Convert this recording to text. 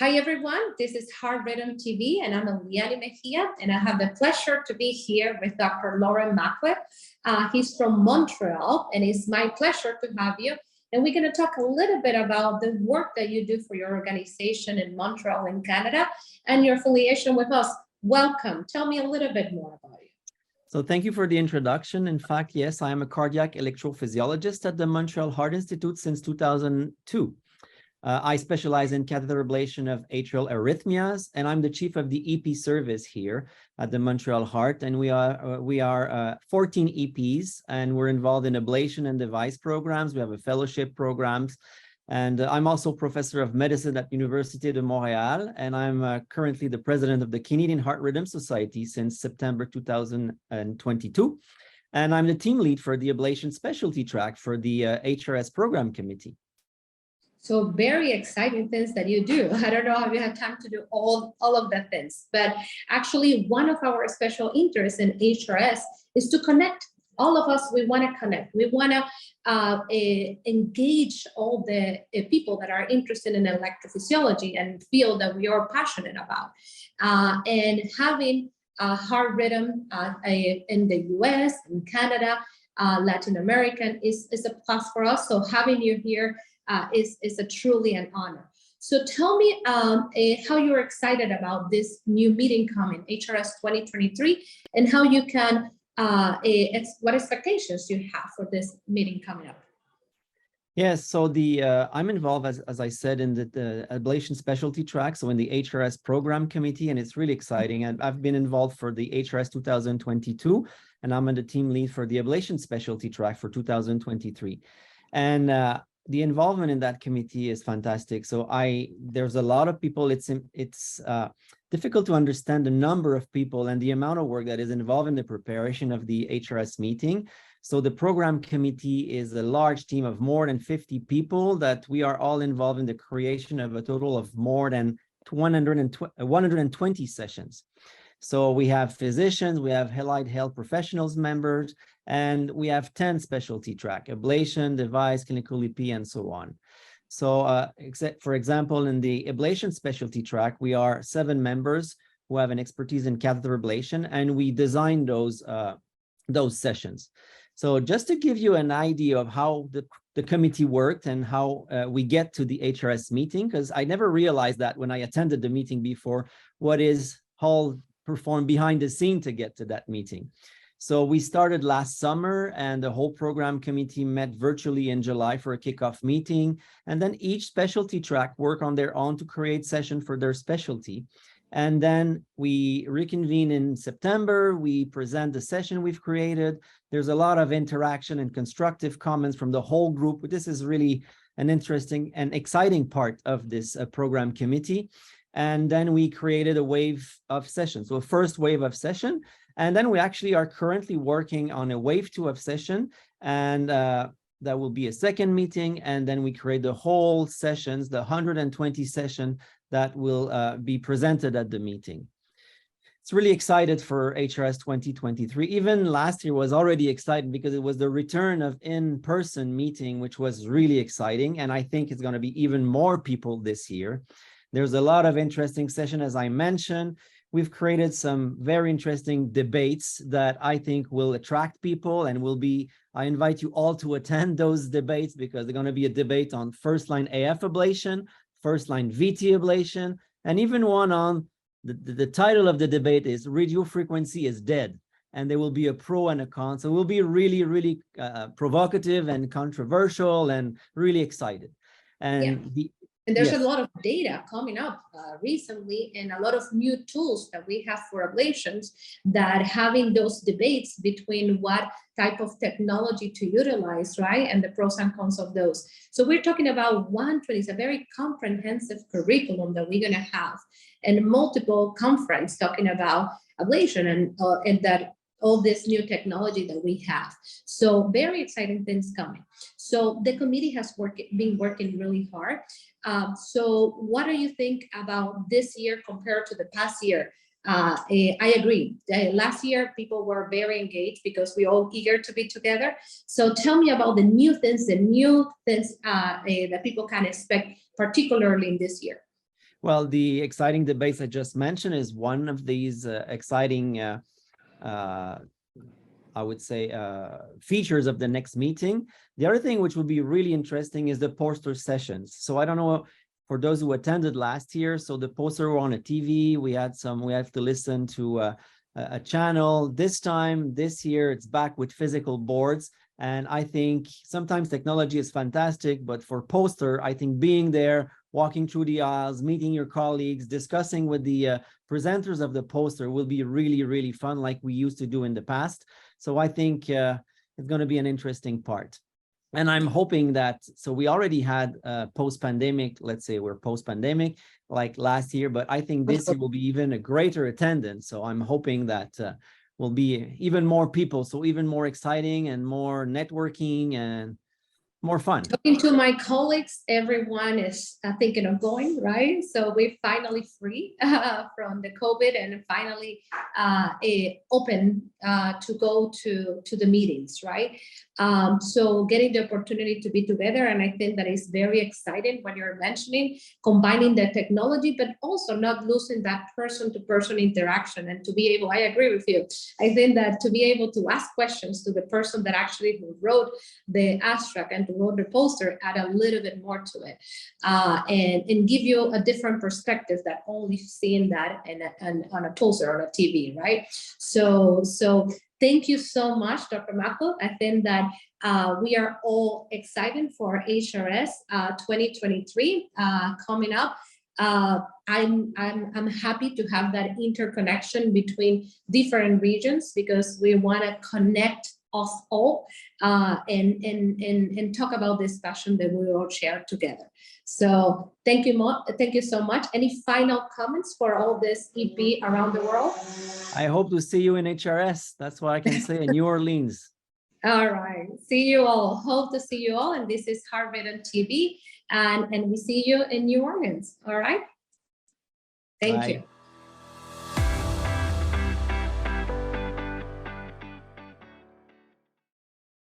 Hi, everyone. This is Heart Rhythm TV, and I'm Eliany Mejia, and I have the pleasure to be here with Dr. Laurent Macle. He's from Montreal, and it's my pleasure to have you. And we're going to talk a little bit about the work that you do for your organization in Montreal, in Canada, and your affiliation with us. Welcome. Tell me a little bit more about you. So thank you for the introduction. In fact, yes, I am a cardiac electrophysiologist at the Montreal Heart Institute since 2002. I specialize in catheter ablation of atrial arrhythmias, and I'm the chief of the EP service here at the Montreal Heart. And we are 14 EPs, and we're involved in ablation and device programs. We have a fellowship programs, and I'm also professor of medicine at Université de Montréal, and I'm currently the president of the Canadian Heart Rhythm Society since September 2022. And I'm the team lead for the ablation specialty track for the HRS program committee. So very exciting things that you do. I don't know if you have time to do all of the things, but actually one of our special interests in HRS is to connect. All of us, we want to connect. We want to engage all the people that are interested in electrophysiology and field that we are passionate about. And having heart rhythm in the US, in Canada, Latin American is a plus for us. So having you here is a truly an honor. So tell me how you're excited about this new meeting coming, HRS 2023, and how you can, what expectations you have for this meeting coming up. Yes, so I'm involved, as I said, in the ablation specialty track, so in the HRS program committee, and it's really exciting. And I've been involved for the HRS 2022, and I'm on the team lead for the ablation specialty track for 2023. And the involvement in that committee is fantastic. So there's a lot of people. It's difficult to understand the number of people and the amount of work that is involved in the preparation of the HRS meeting. So the program committee is a large team of more than 50 people that we are all involved in the creation of a total of more than 120 sessions. So we have physicians, we have allied health professionals members, and we have 10 specialty track, ablation, device, clinical EP, and so on. So for example, in the ablation specialty track, we are 7 members who have an expertise in catheter ablation, and we design those sessions. So just to give you an idea of how the committee worked and how we get to the HRS meeting, because I never realized that when I attended the meeting before, what is all performed behind the scene to get to that meeting. So we started last summer, and the whole program committee met virtually in July for a kickoff meeting. And then each specialty track worked on their own to create session for their specialty. And then we reconvene in September. We present the session we've created. There's a lot of interaction and constructive comments from the whole group. This is really an interesting and exciting part of this program committee. And then we created a wave of sessions. So a first wave of session. And then we actually are currently working on a wave 2 of session. And that will be a second meeting. And then we create the whole sessions, the 120 session that will be presented at the meeting. It's really excited for HRS 2023. Even last year was already exciting because it was the return of in-person meeting, which was really exciting. And I think it's going to be even more people this year. There's a lot of interesting sessions, as I mentioned. We've created some very interesting debates that I think will attract people and I invite you all to attend those debates because they're going to be a debate on first-line AF ablation, first-line VT ablation, and even one on the title of the debate is Radio Frequency is Dead. And there will be a pro and a con. So we'll be really, really provocative and controversial and really excited. And yeah. And there's a lot of data coming up recently and a lot of new tools that we have for ablations that having those debates between what type of technology to utilize, right? And the pros and cons of those. So we're talking about 120, it's a very comprehensive curriculum that we're gonna have and multiple conference talking about ablation and that all this new technology that we have. So very exciting things coming. So the committee has been working really hard. So what do you think about this year compared to the past year? I agree. Last year, people were very engaged because we're all eager to be together. So tell me about the new things that people can expect, particularly in this year. Well, the exciting debates I just mentioned is one of these exciting, I would say, features of the next meeting. The other thing which would be really interesting is the poster sessions. So I don't know, for those who attended last year, so the poster were on a TV, we have to listen to a channel. This year, it's back with physical boards. And I think sometimes technology is fantastic, but for poster, I think being there, walking through the aisles, meeting your colleagues, discussing with the presenters of the poster will be really, really fun, like we used to do in the past. So I think it's going to be an interesting part. And I'm hoping that, so we already had post-pandemic, let's say we're post-pandemic like last year, but I think this year will be even a greater attendance. So I'm hoping that will be even more people, so even more exciting and more networking and more fun. Talking to my colleagues, everyone is thinking of going, right? So we're finally free from the COVID and finally open to go to the meetings, right? So getting the opportunity to be together, and I think that is very exciting when you're mentioning combining the technology, but also not losing that person-to-person interaction. And to be able, I agree with you. I think that to be able to ask questions to the person that actually wrote the abstract and wrote the poster, add a little bit more to it, and give you a different perspective that only seeing that on a poster or a TV, right? So thank you so much, Dr. Macle. I think that we are all excited for HRS 2023 coming up. I'm happy to have that interconnection between different regions because we want to connect us all and talk about this passion that we all share together. So thank you so much. Any final comments for all this EP around the world? I hope to see you in HRS. That's what I can say in New Orleans. All right. See you all. Hope to see you all. And this is Harvard on TV. And we see you in New Orleans. All right. Thank you.